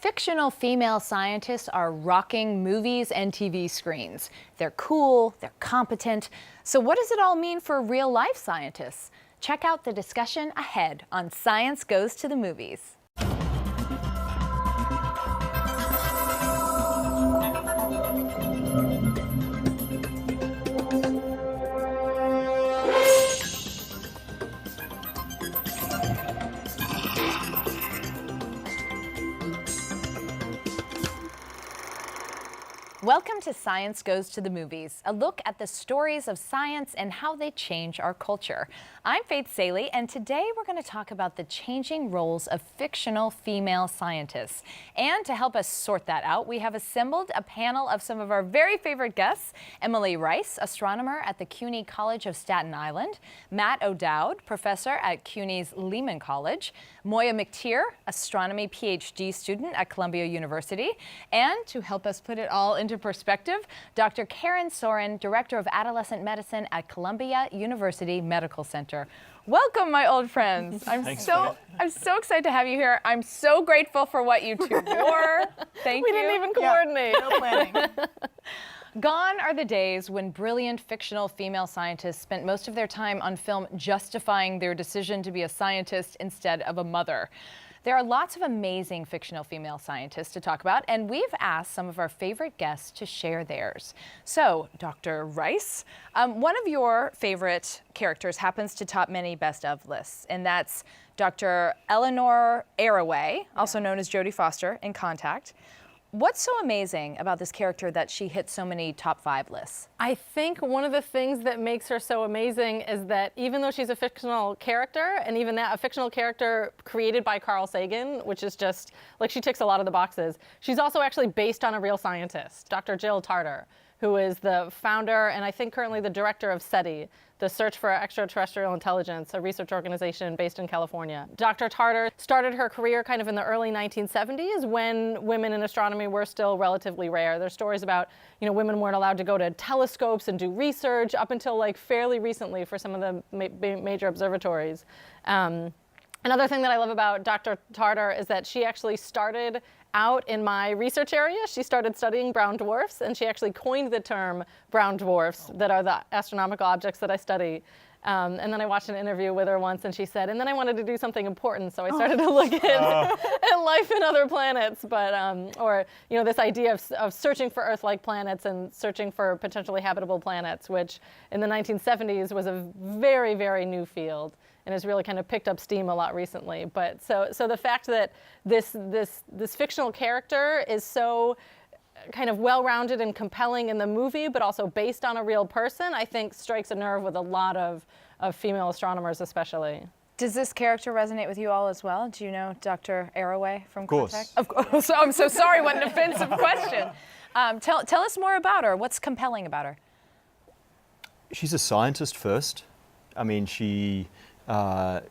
Fictional female scientists are rocking movies and TV screens. They're cool, they're competent. So what does it all mean for real-life scientists? Check out the discussion ahead on Science Goes to the Movies. Welcome to Science Goes to the Movies, a look at the stories of science and how they change our culture. I'm Faith Saley, and today we're going to talk about the changing roles of fictional female scientists. And to help us sort that out, we have assembled a panel of some of our very favorite guests: Emily Rice, astronomer at the CUNY College of Staten Island; Matt O'Dowd, professor at CUNY's Lehman College; Moiya McTier, astronomy Ph.D. student at Columbia University; and to help us put it all into perspective, Dr. Soren, director of adolescent medicine at Columbia University Medical Center. Welcome, my old friends. I'm so excited to have you here. I'm so grateful for what you two wore. Thank you. We didn't even coordinate. No planning. Gone are the days when brilliant fictional female scientists spent most of their time on film justifying their decision to be a scientist instead of a mother. There are lots of amazing fictional female scientists to talk about, and we've asked some of our favorite guests to share theirs. So, Dr. Rice, one of your favorite characters happens to top many best of lists, and that's Dr. Eleanor Arroway, also known as Jodie Foster in Contact. What's so amazing about this character that she hits so many top 5 lists? I think one of the things that makes her so amazing is that even though she's a fictional character, and even that a fictional character created by Carl Sagan, which is just, like, she ticks a lot of the boxes, she's also actually based on a real scientist, Dr. Jill Tarter, who is the founder and I think currently the director of SETI, the Search for Extraterrestrial Intelligence, a research organization based in California. Dr. Tarter started her career kind of in the early 1970s when women in astronomy were still relatively rare. There's stories about, women weren't allowed to go to telescopes and do research up until like fairly recently for some of the major observatories. Another thing that I love about Dr. Tarter is that she actually started out in my research area. She started studying brown dwarfs, and she actually coined the term brown dwarfs that are the astronomical objects that I study. And then I watched an interview with her once, and she said, and then I wanted to do something important, so I started to look at life in other planets, or this idea of searching for Earth-like planets and searching for potentially habitable planets, which in the 1970s was a very, very new field, and has really kind of picked up steam a lot recently. But so the fact that this fictional character is so kind of well-rounded and compelling in the movie, but also based on a real person, I think strikes a nerve with a lot of female astronomers especially. Does this character resonate with you all as well? Do you know Dr. Arroway from Contact? Of course. Of course. I'm so sorry, what an offensive question. Tell us more about her. What's compelling about her? She's a scientist first. I mean, she, I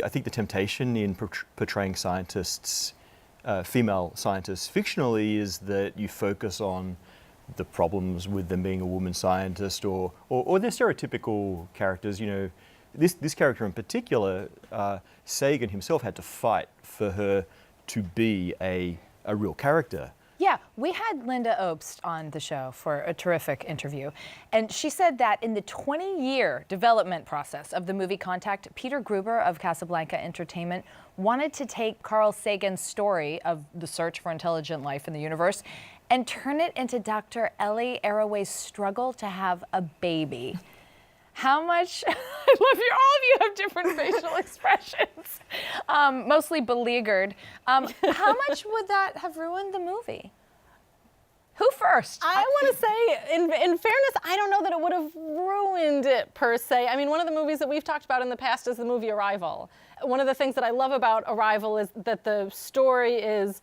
think the temptation in portraying scientists, female scientists fictionally, is that you focus on the problems with them being a woman scientist or their stereotypical characters. This character in particular, Sagan himself had to fight for her to be a real character. Yeah, we had Linda Obst on the show for a terrific interview, and she said that in the 20-year development process of the movie Contact, Peter Gruber of Casablanca Entertainment wanted to take Carl Sagan's story of the search for intelligent life in the universe and turn it into Dr. Ellie Arroway's struggle to have a baby. How much, I love you, all of you have different facial expressions, mostly beleaguered. How much would that have ruined the movie? Who first? I want to say, in fairness, I don't know that it would have ruined it per se. I mean, one of the movies that we've talked about in the past is the movie Arrival. One of the things that I love about Arrival is that the story is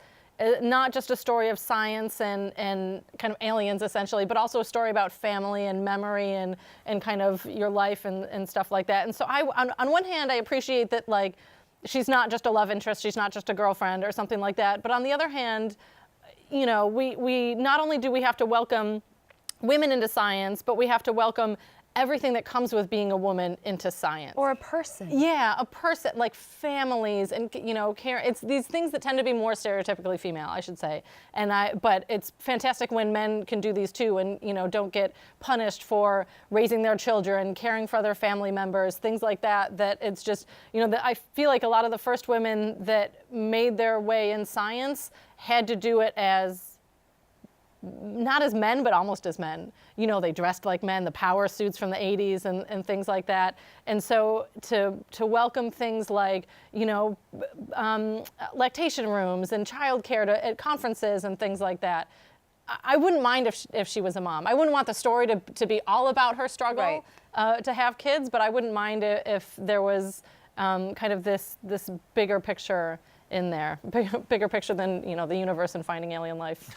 not just a story of science and kind of aliens essentially, but also a story about family and memory and kind of your life and stuff like that. And so on one hand, I appreciate that, like, she's not just a love interest, she's not just a girlfriend or something like that. But on the other hand, we not only do we have to welcome women into science, but we have to welcome everything that comes with being a woman into science. Or a person. Yeah, a person, like families and, care. It's these things that tend to be more stereotypically female, I should say. But it's fantastic when men can do these too and, don't get punished for raising their children, caring for other family members, things like that, that it's just, that I feel like a lot of the first women that made their way in science had to do it as not as men, but almost as men. They dressed like men, the power suits from the 80s and things like that. And so to welcome things like, lactation rooms and childcare at conferences and things like that. I wouldn't mind if she was a mom. I wouldn't want the story to be all about her struggle to have kids, but I wouldn't mind if there was kind of this bigger picture in there, bigger picture than the universe and finding alien life.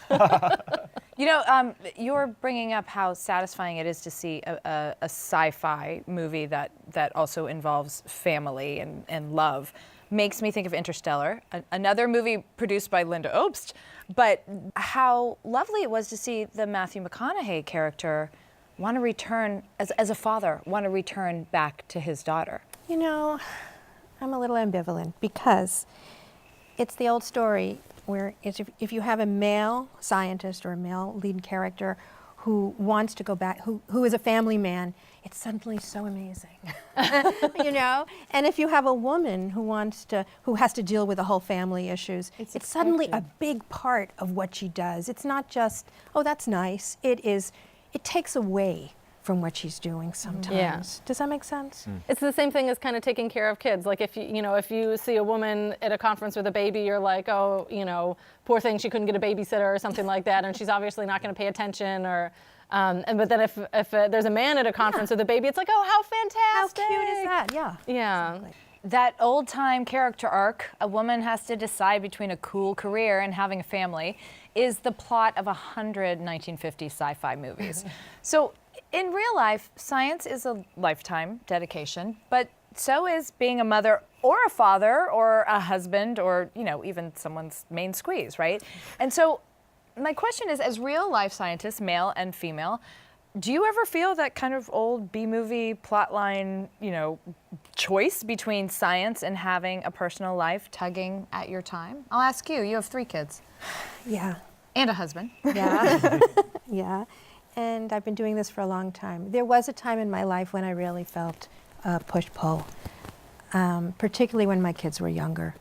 You're bringing up how satisfying it is to see a sci-fi movie that also involves family and love. Makes me think of Interstellar, another movie produced by Linda Obst, but how lovely it was to see the Matthew McConaughey character want to return, as a father, want to return back to his daughter. I'm a little ambivalent because it's the old story where if you have a male scientist or a male lead character who wants to go back, who is a family man, it's suddenly so amazing, And if you have a woman who has to deal with the whole family issues, it's suddenly a big part of what she does. It's not just, oh, that's nice. It takes away from what she's doing sometimes. Yeah. Does that make sense? It's the same thing as kind of taking care of kids. Like if you see a woman at a conference with a baby, you're like, oh, poor thing, she couldn't get a babysitter or something like that, and she's obviously not going to pay attention. Or, but then if there's a man at a conference with a baby, it's like, oh, how fantastic! How cute is that? Yeah. Yeah. Exactly. That old-time character arc, a woman has to decide between a cool career and having a family, is the plot of 100 1950s sci-fi movies. So in real life, science is a lifetime dedication, but so is being a mother or a father or a husband or, even someone's main squeeze, right? And so my question is, as real life scientists, male and female, do you ever feel that kind of old B-movie plotline, choice between science and having a personal life tugging at your time? I'll ask you. You have 3 kids. Yeah. And a husband. Yeah. Yeah. And I've been doing this for a long time. There was a time in my life when I really felt push-pull, particularly when my kids were younger.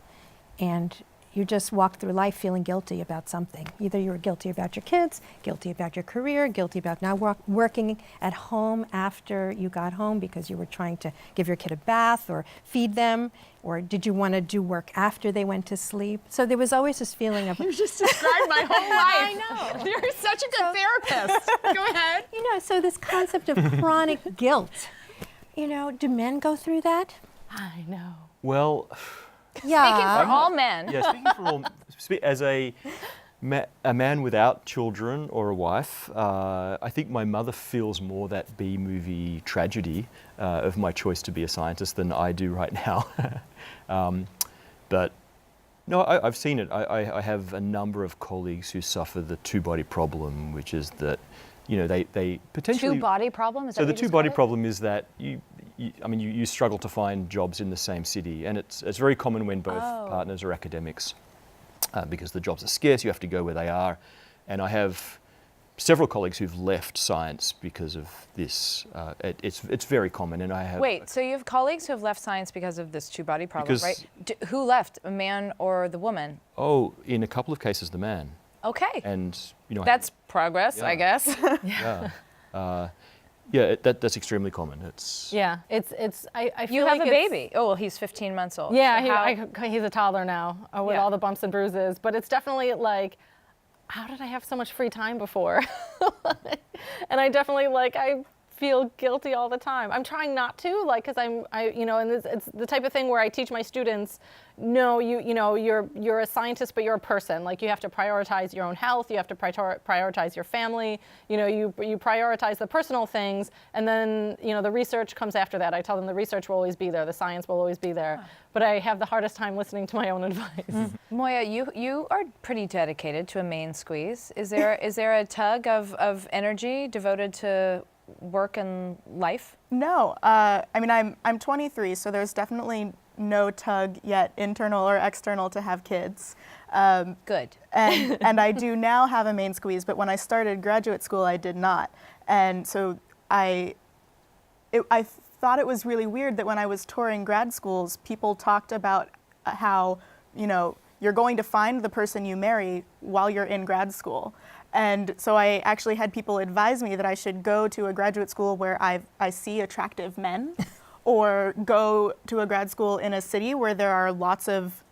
And you just walk through life feeling guilty about something. Either you were guilty about your kids, guilty about your career, guilty about not working at home after you got home because you were trying to give your kid a bath or feed them, or did you want to do work after they went to sleep? So there was always this feeling of... You just described my whole life. I know. You're such a good therapist. Go ahead. So this concept of chronic guilt, do men go through that? I know. Well, Yeah. Speaking for all men. yeah, speaking for all, as a man without children or a wife, I think my mother feels more that B-movie tragedy of my choice to be a scientist than I do right now. But no, I've seen it. I have a number of colleagues who suffer the two-body problem, which is that, they potentially... Two-body problem? Is that So the what you two-body described? problem is that you struggle to find jobs in the same city, and it's very common when both partners are academics, because the jobs are scarce. You have to go where they are, and I have several colleagues who've left science because of this. It's very common, and I have. Wait, so you have colleagues who have left science because of this two-body problem, Because- right? Who left, a man or the woman? Oh, in a couple of cases, the man, Okay, and that's progress, I Yeah. guess. yeah. That's extremely common. It's Yeah, it's. I feel You have like a it's- baby. Oh, well, he's 15 months old. Yeah, So how- he's a toddler now with Yeah. all the bumps and bruises. But it's definitely like, how did I have so much free time before? And I definitely I feel guilty all the time. I'm trying not to, because and it's the type of thing where I teach my students, no, you're a scientist, but you're a person. Like, you have to prioritize your own health, you have to prioritize your family, you prioritize the personal things, and then, the research comes after that. I tell them the research will always be there, the science will always be there. But I have the hardest time listening to my own advice. Moiya, you are pretty dedicated to a main squeeze. Is there a tug of energy devoted to work and life? No, I mean, I'm 23, so there's definitely no tug yet, internal or external, to have kids. Good. And I do now have a main squeeze, but when I started graduate school, I did not. And so I thought it was really weird that when I was touring grad schools, people talked about how, you're going to find the person you marry while you're in grad school. And so I actually had people advise me that I should go to a graduate school where I see attractive men, or go to a grad school in a city where there are lots of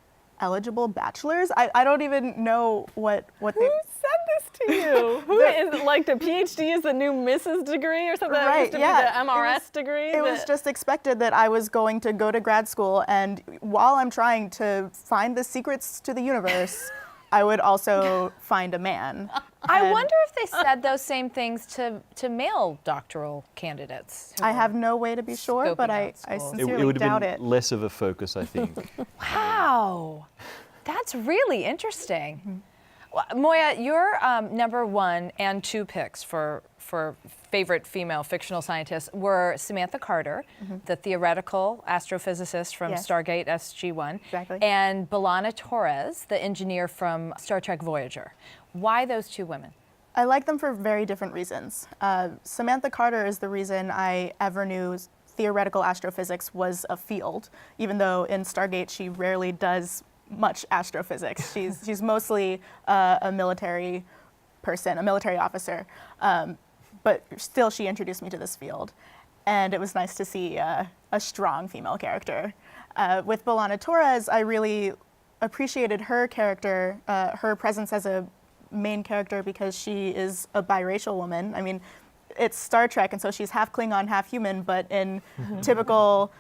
eligible bachelors. I don't even know what Who said this to you? Who is it, like the Ph.D. is the new Mrs. degree or something? Right, That used to yeah. be the MRS degree? It was just expected that I was going to go to grad school, and while I'm trying to find the secrets to the universe, I would also find a man. I wonder if they said those same things to male doctoral candidates. I have no way to be sure, but scoping I out schools. sincerely It would have doubt been it. less of a focus, I think. Wow, that's really interesting. Well, Moiya, your number 1 and 2 picks for favorite female fictional scientists were Samantha Carter, the theoretical astrophysicist from Yes. Stargate SG-1, Exactly. and B'Elanna Torres, the engineer from Star Trek Voyager. Why those 2 women? I like them for very different reasons. Samantha Carter is the reason I ever knew theoretical astrophysics was a field, even though in Stargate she rarely does much astrophysics. She's mostly a military person, a military officer, but still she introduced me to this field. And it was nice to see a strong female character. With B'Elanna Torres, I really appreciated her character, her presence as a main character, because she is a biracial woman. I mean, it's Star Trek, and so she's half Klingon, half human, but in typical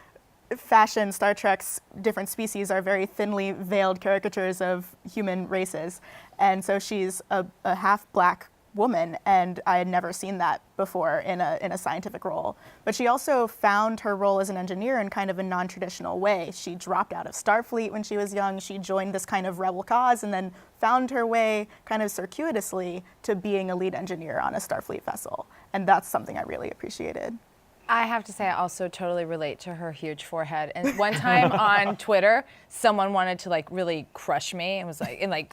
fashion, Star Trek's different species are very thinly veiled caricatures of human races. And so she's a half black woman, and I had never seen that before in a scientific role. But she also found her role as an engineer in kind of a non-traditional way. She dropped out of Starfleet when she was young. She joined this kind of rebel cause, and then found her way kind of circuitously to being a lead engineer on a Starfleet vessel. And that's something I really appreciated. I have to say, I also totally relate to her huge forehead. And one time on Twitter, someone wanted to really crush me and was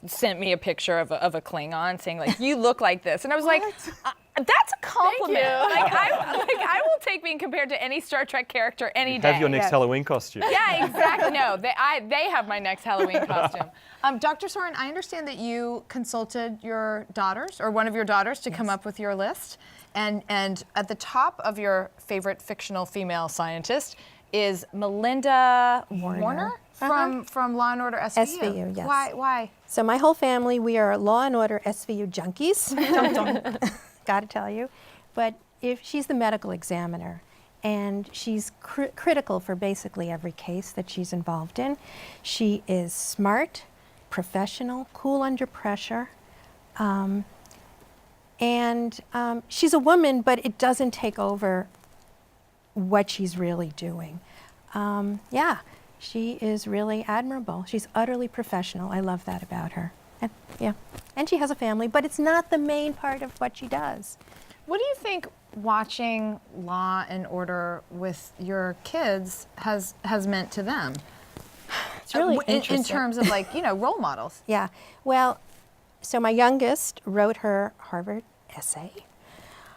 sent me a picture of a Klingon saying you look like this, and I was like, that's a compliment. Thank you. I will take being compared to any Star Trek character any day. Have your next Halloween costume. Yeah, exactly. No, they have my next Halloween costume. Dr. Soren, I understand that you consulted your daughters, or one of your daughters, to come up with your list. And at the top of your favorite fictional female scientist is Melinda Warner from Law and Order SVU. SVU, yes. Why? So my whole family, we are Law and Order SVU junkies. Gotta tell you. But if she's the medical examiner, and she's critical for basically every case that she's involved in. She is smart, professional, cool under pressure. And she's a woman, but it doesn't take over what she's really doing. Yeah, she is really admirable. She's utterly professional. I love that about her. And, yeah, and she has a family, but it's not the main part of what she does. What do you think watching Law and Order with your kids has meant to them? It's really in interesting. terms of role models. Yeah, well, so my youngest wrote her Harvard essay.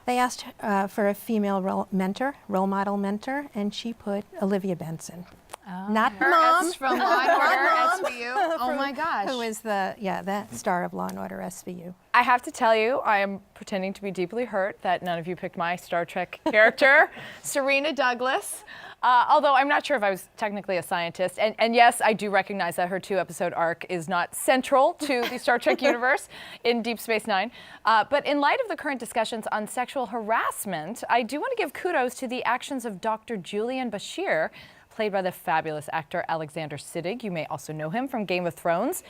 They asked for a female role model mentor, and she put Olivia Benson. Not Her mom. from Law and Order SVU. Oh my gosh. Who is that star of Law and Order SVU. I have to tell you, I am pretending to be deeply hurt that none of you picked my Star Trek character, Serena Douglas. Although I'm not sure if I was technically a scientist. And yes, I do recognize that her 2-episode arc is not central to the Star Trek universe in Deep Space Nine. But in light of the current discussions on sexual harassment, I do want to give kudos to the actions of Dr. Julian Bashir, played by the fabulous actor Alexander Siddig. You may also know him from Game of Thrones.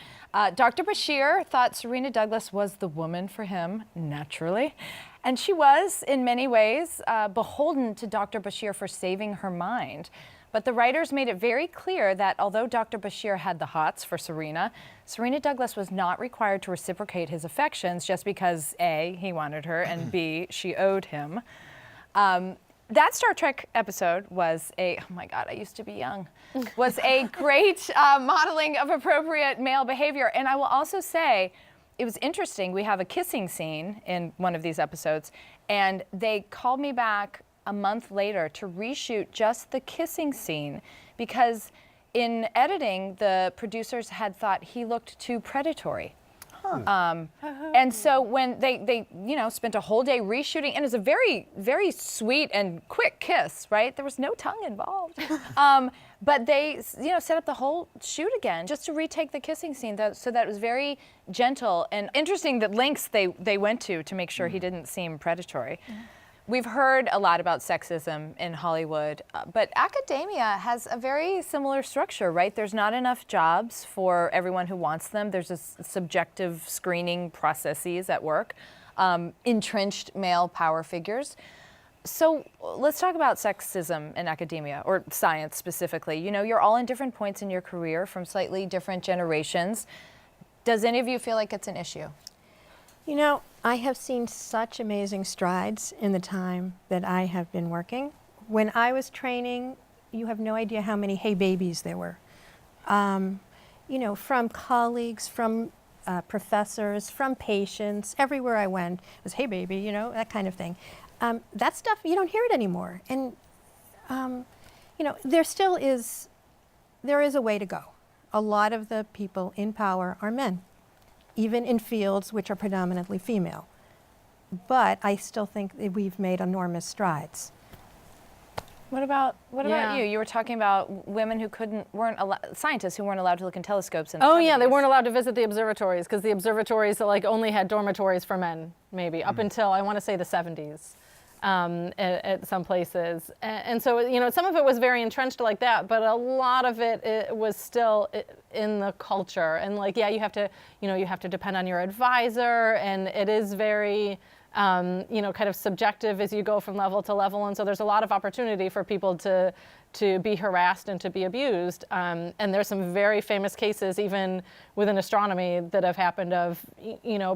Dr. Bashir thought Serena Douglas was the woman for him, naturally. And she was, in many ways, beholden to Dr. Bashir for saving her mind. But the writers made it very clear that although Dr. Bashir had the hots for Serena, Serena Douglas was not required to reciprocate his affections just because A, he wanted her, and B, she owed him. That Star Trek episode was oh my God, I used to be young, was a great modeling of appropriate male behavior. And I will also say, it was interesting, we have a kissing scene in one of these episodes, and they called me back a month later to reshoot just the kissing scene because in editing, the producers had thought he looked too predatory. And so when they spent a whole day reshooting, and it was a very, very sweet and quick kiss, right? There was no tongue involved. But they, set up the whole shoot again just to retake the kissing scene, so that it was very gentle and interesting the lengths they went to make sure he didn't seem predatory. We've heard a lot about sexism in Hollywood, but academia has a very similar structure, right? There's not enough jobs for everyone who wants them. There's a subjective screening processes at work, entrenched male power figures. So let's talk about sexism in academia, or science specifically. You're all in different points in your career from slightly different generations. Does any of you feel like it's an issue? I have seen such amazing strides in the time that I have been working. When I was training, you have no idea how many hey babies there were. From colleagues, from professors, from patients, everywhere I went, it was hey baby, that kind of thing. That stuff, you don't hear it anymore. And, there is a way to go. A lot of the people in power are men, even in fields which are predominantly female. But I still think that we've made enormous strides. What about you? You were talking about women who scientists who weren't allowed to look in telescopes. In the 70s. Yeah, they weren't allowed to visit the observatories because the observatories only had dormitories for men, maybe up until I want to say the 70s. At some places, and so some of it was very entrenched like that, but a lot of it was still in the culture. And you have to depend on your advisor, and it is very kind of subjective as you go from level to level. And so there's a lot of opportunity for people to be harassed and to be abused. And there's some very famous cases, even within astronomy, that have happened of,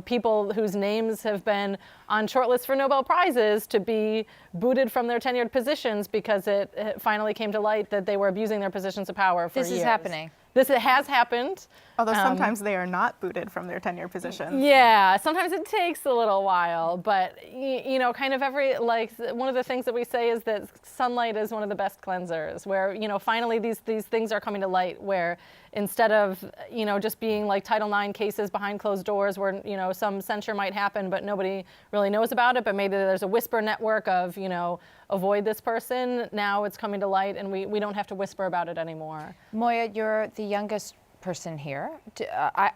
people whose names have been on shortlists for Nobel Prizes to be booted from their tenured positions because it finally came to light that they were abusing their positions of power for years. This is happening. This has happened. Although sometimes they are not booted from their tenure positions. Yeah, sometimes it takes a little while, but kind of one of the things that we say is that sunlight is one of the best cleansers, where finally these things are coming to light, where instead of just being like Title IX cases behind closed doors where some censure might happen but nobody really knows about it, but maybe there's a whisper network of avoid this person. Now it's coming to light and we don't have to whisper about it anymore. Moiya, you're the youngest person here.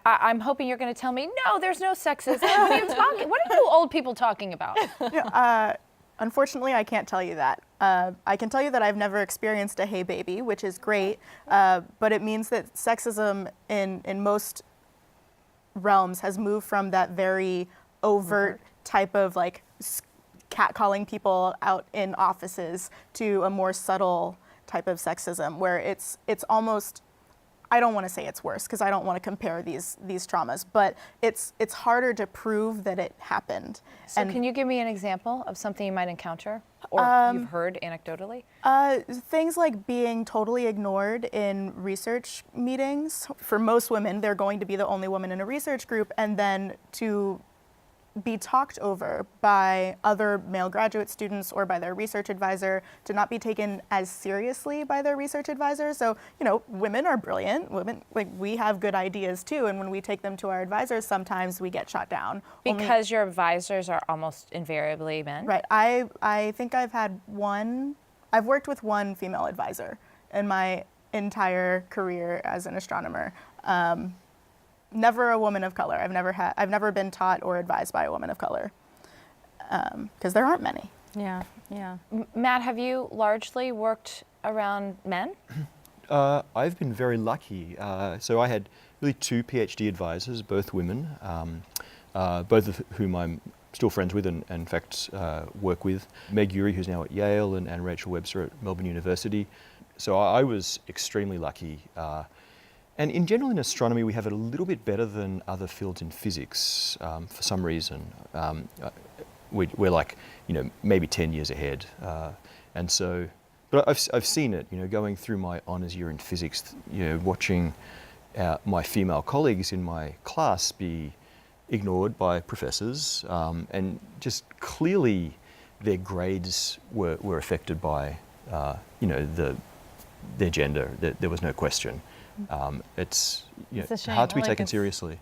I'm hoping you're going to tell me, no, there's no sexism. What are you talking? What are you old people talking about? Unfortunately, I can't tell you that. I can tell you that I've never experienced a hey baby, which is great, but it means that sexism in most realms has moved from that very overt type of catcalling people out in offices to a more subtle type of sexism where it's almost, I don't want to say it's worse because I don't want to compare these traumas, but it's harder to prove that it happened. So can you give me an example of something you might encounter or you've heard anecdotally? Things like being totally ignored in research meetings. For most women, they're going to be the only woman in a research group, and then to be talked over by other male graduate students or by their research advisor, to not be taken as seriously by their research advisor. So, women are brilliant. Women, we have good ideas too, and when we take them to our advisors, sometimes we get shot down. Because your advisors are almost invariably men? Right. I think I've worked with one female advisor in my entire career as an astronomer. Never a woman of color. I've never been taught or advised by a woman of color, because there aren't many. Yeah. Matt, have you largely worked around men? I've been very lucky. So I had really two Ph.D. advisors, both women, both of whom I'm still friends with and in fact work with. Meg Urey, who's now at Yale, and Rachel Webster at Melbourne University. So I was extremely lucky. And in general in astronomy, we have it a little bit better than other fields in physics for some reason. we're like, maybe 10 years ahead. And so, but I've seen it, going through my honours year in physics, watching my female colleagues in my class be ignored by professors, and just clearly their grades were affected by, their gender. There was no question. It's a shame. hard to be Like, taken seriously.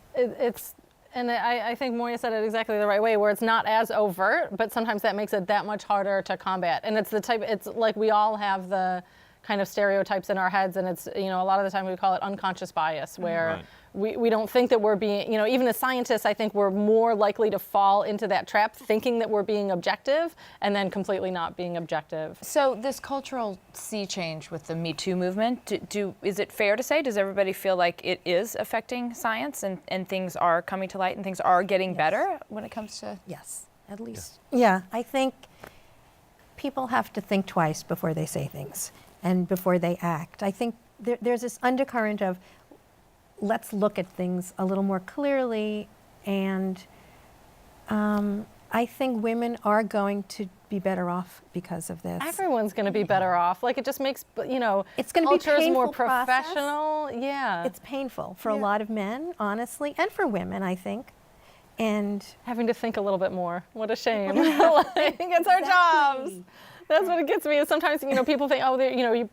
I think Moiya said it exactly the right way, where it's not as overt, but sometimes that makes it that much harder to combat. And it's like we all have the kind of stereotypes in our heads, and it's, a lot of the time we call it unconscious bias, where we don't think that we're being, even as scientists, I think we're more likely to fall into that trap, thinking that we're being objective and then completely not being objective. So this cultural sea change with the Me Too movement, is it fair to say, does everybody feel like it is affecting science and things are coming to light and things are getting better when it comes to? Yes, at least. Yeah, I think people have to think twice before they say things and before they act. I think there's this undercurrent of, let's look at things a little more clearly, and I think women are going to be better off because of this. Everyone's going to be better off. Like, it just makes, It's going to be a cultures more painful process. professional. Yeah. It's painful for a lot of men, honestly, and for women, I think. And having to think a little bit more. What a shame. Like, it's our jobs. That's what it gets me. Is sometimes, people think,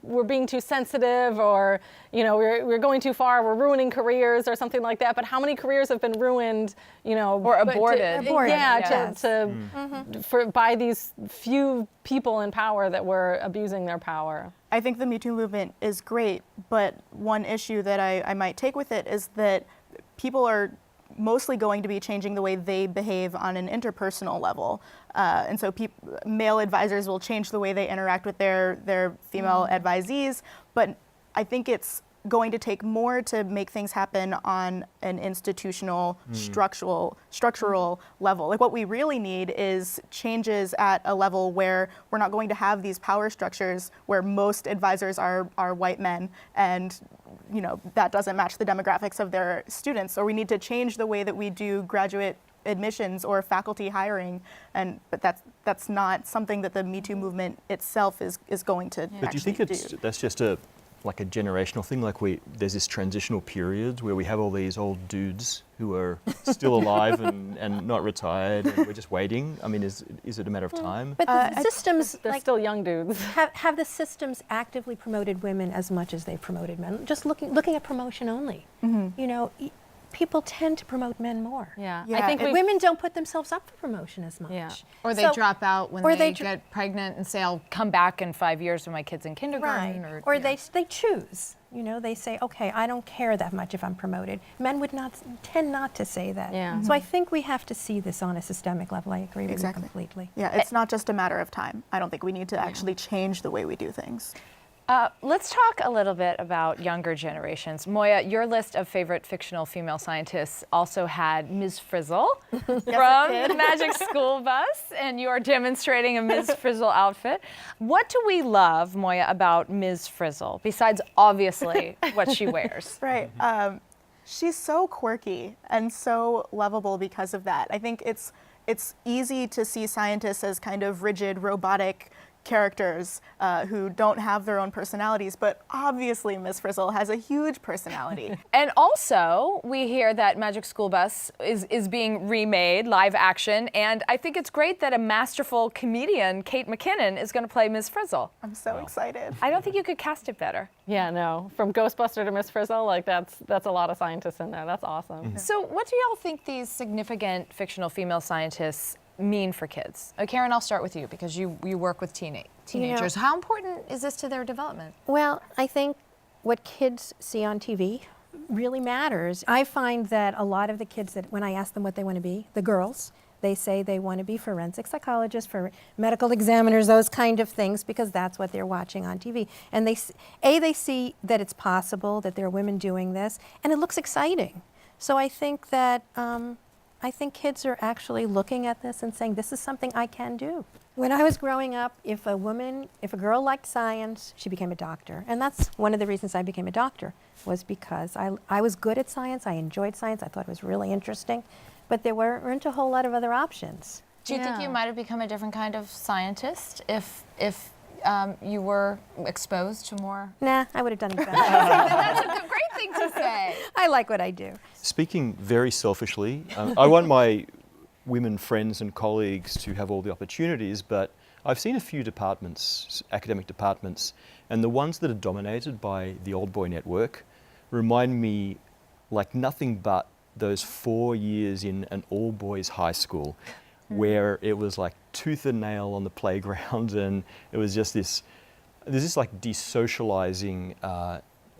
we're being too sensitive, or, we're going too far, we're ruining careers or something like that. But how many careers have been ruined, or aborted? By these few people in power that were abusing their power. I think the Me Too movement is great, but one issue that I might take with it is that people are mostly going to be changing the way they behave on an interpersonal level. And so male advisors will change the way they interact with their female advisees, but I think it's going to take more to make things happen on an institutional, structural level. Like, what we really need is changes at a level where we're not going to have these power structures where most advisors are white men, and that doesn't match the demographics of their students. Or we need to change the way that we do graduate admissions or faculty hiring, but that's not something that the Me Too movement itself is going to But do you think that's just a generational thing? Like, there's this transitional period where we have all these old dudes who are still alive and not retired, and we're just waiting. I mean, is it a matter of time? But the systems, They're still young dudes. have the systems actively promoted women as much as they've promoted men? Just looking at promotion only. People tend to promote men more. Yeah. Yeah, I think Women don't put themselves up for promotion as much. Yeah. Or they drop out when they get pregnant and say, I'll come back in 5 years when my kid's in kindergarten. Right. Or they choose. They say, okay, I don't care that much if I'm promoted. Men would tend not to say that. Yeah. So I think we have to see this on a systemic level. I agree with Exactly. you completely. Yeah, it's not just a matter of time. I don't think we need to actually change the way we do things. Let's talk a little bit about younger generations. Moiya, your list of favorite fictional female scientists also had Ms. Frizzle from the Magic School Bus, and you are demonstrating a Ms. Frizzle outfit. What do we love, Moiya, about Ms. Frizzle, besides obviously what she wears? Right. She's so quirky and so lovable because of that. I think it's easy to see scientists as kind of rigid, robotic characters who don't have their own personalities, but obviously Miss Frizzle has a huge personality. And also, we hear that Magic School Bus is being remade, live action, and I think it's great that a masterful comedian, Kate McKinnon, is going to play Miss Frizzle. I'm so excited. I don't think you could cast it better. Yeah, no. From Ghostbuster to Miss Frizzle, like that's a lot of scientists in there. That's awesome. So what do y'all think these significant fictional female scientists mean for kids? Karen, I'll start with you because you work with teenagers. How important is this to their development? Well, I think what kids see on TV really matters. I find that a lot of the kids that when I ask them what they want to be, the girls, they say they want to be forensic psychologists, for medical examiners, those kind of things, because that's what they're watching on TV. And they see that it's possible, that there are women doing this, and it looks exciting. So I think that kids are actually looking at this and saying, this is something I can do. When I was growing up, if a girl liked science, she became a doctor. And that's one of the reasons I became a doctor, was because I was good at science, I enjoyed science, I thought it was really interesting, but there weren't a whole lot of other options. Do you think you might have become a different kind of scientist if you were exposed to more? Nah, I would have done it better. That's a great thing to say. I like what I do. Speaking very selfishly, I want my women friends and colleagues to have all the opportunities, but I've seen a few departments, academic departments, and the ones that are dominated by the old boy network remind me like nothing but those 4 years in an all boys high school where it was like tooth and nail on the playground, and it was just there's this like desocializing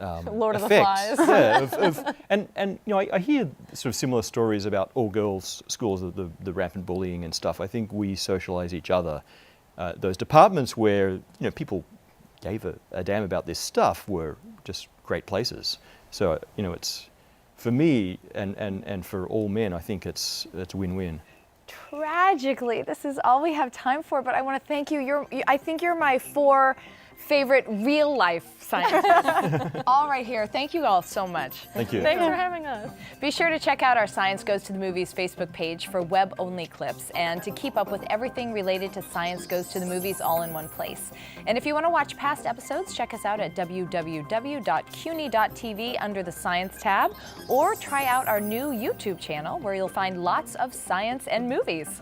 Lord of the effect. Flies. Yeah, and you know, I hear sort of similar stories about all girls schools, the rampant bullying and stuff. I think we socialize each other. Those departments where, you know, people gave a damn about this stuff were just great places. So, you know, it's, for me and for all men, I think it's win-win. Tragically, this is all we have time for, but I want to thank you. I think you're my 4 favorite real-life scientists. All right here. Thank you all so much. Thank you. Thanks for having us. Be sure to check out our Science Goes to the Movies Facebook page for web-only clips and to keep up with everything related to Science Goes to the Movies all in one place. And if you want to watch past episodes, check us out at www.cuny.tv under the Science tab, or try out our new YouTube channel where you'll find lots of science and movies.